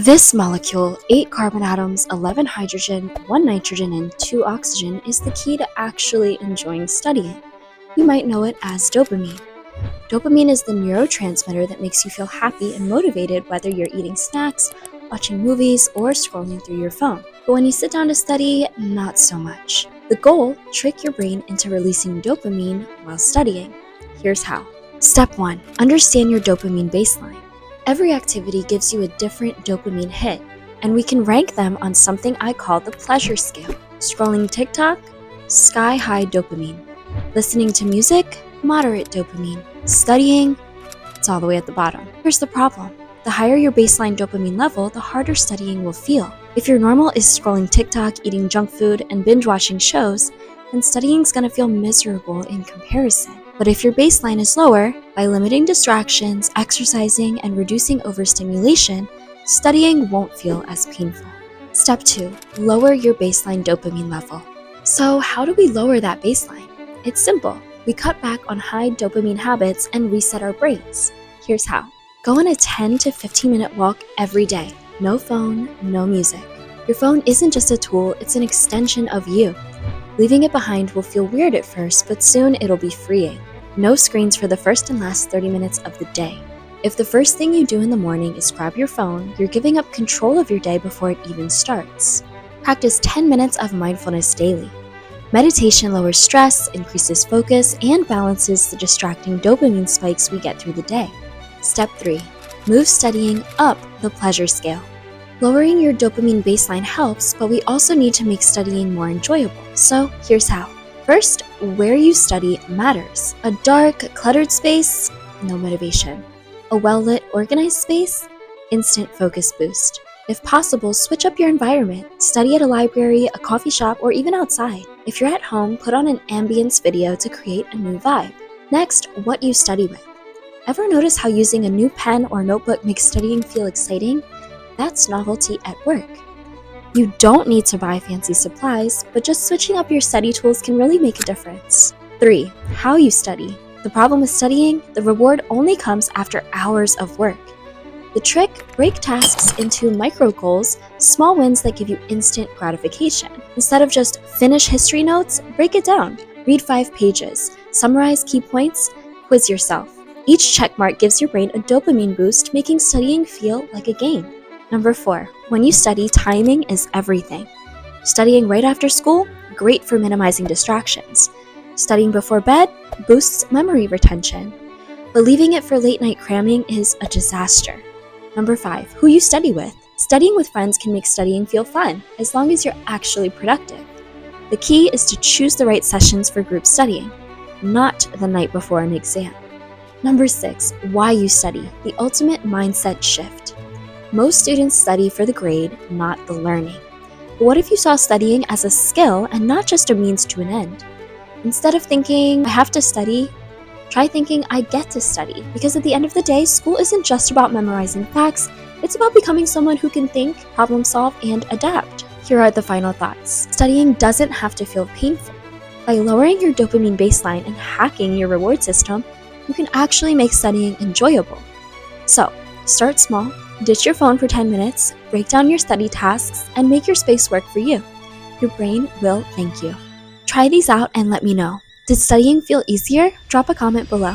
This molecule, 8 carbon atoms, 11 hydrogen, 1 nitrogen, and 2 oxygen, is the key to actually enjoying studying. You might know it as dopamine. Dopamine is the neurotransmitter that makes you feel happy and motivated whether you're eating snacks, watching movies, or scrolling through your phone. But when you sit down to study, not so much. The goal, trick your brain into releasing dopamine while studying. Here's how. Step 1. Understand your dopamine baseline. Every activity gives you a different dopamine hit, and we can rank them on something I call the pleasure scale. Scrolling TikTok, sky-high dopamine. Listening to music, moderate dopamine. Studying, it's all the way at the bottom. Here's the problem. The higher your baseline dopamine level, the harder studying will feel. If your normal is scrolling TikTok, eating junk food, and binge-watching shows, then studying's gonna feel miserable in comparison. But if your baseline is lower, by limiting distractions, exercising, and reducing overstimulation, studying won't feel as painful. Step 2. Lower your baseline dopamine level. So how do we lower that baseline? It's simple. We cut back on high dopamine habits and reset our brains. Here's how. Go on a 10 to 15 minute walk every day. No phone, no music. Your phone isn't just a tool, it's an extension of you. Leaving it behind will feel weird at first, but soon it'll be freeing. No screens for the first and last 30 minutes of the day. If the first thing you do in the morning is grab your phone, you're giving up control of your day before it even starts. Practice 10 minutes of mindfulness daily. Meditation lowers stress, increases focus, and balances the distracting dopamine spikes we get through the day. Step 3. Move studying up the pleasure scale. Lowering your dopamine baseline helps, but we also need to make studying more enjoyable. So here's how. First, where you study matters. A dark, cluttered space, no motivation. A well-lit, organized space, instant focus boost. If possible, switch up your environment. Study at a library, a coffee shop, or even outside. If you're at home, put on an ambience video to create a new vibe. Next, what you study with. Ever notice how using a new pen or notebook makes studying feel exciting? That's novelty at work. You don't need to buy fancy supplies, but just switching up your study tools can really make a difference. 3. How you study. The problem with studying, the reward only comes after hours of work. The trick, break tasks into micro goals, small wins that give you instant gratification. Instead of just finish history notes, break it down. Read 5 pages, summarize key points, quiz yourself. Each checkmark gives your brain a dopamine boost, making studying feel like a game. Number 4. When you study, timing is everything. Studying right after school, great for minimizing distractions. Studying before bed boosts memory retention. But leaving it for late night cramming is a disaster. Number 5. Who you study with. Studying with friends can make studying feel fun, as long as you're actually productive. The key is to choose the right sessions for group studying, not the night before an exam. Number 6. Why you study. The ultimate mindset shift. Most students study for the grade, not the learning. But what if you saw studying as a skill and not just a means to an end? Instead of thinking, I have to study, try thinking, I get to study. Because at the end of the day, school isn't just about memorizing facts, it's about becoming someone who can think, problem solve, and adapt. Here are the final thoughts. Studying doesn't have to feel painful. By lowering your dopamine baseline and hacking your reward system, you can actually make studying enjoyable. So, start small. Ditch your phone for 10 minutes, break down your study tasks, and make your space work for you. Your brain will thank you. Try these out and let me know. Did studying feel easier? Drop a comment below.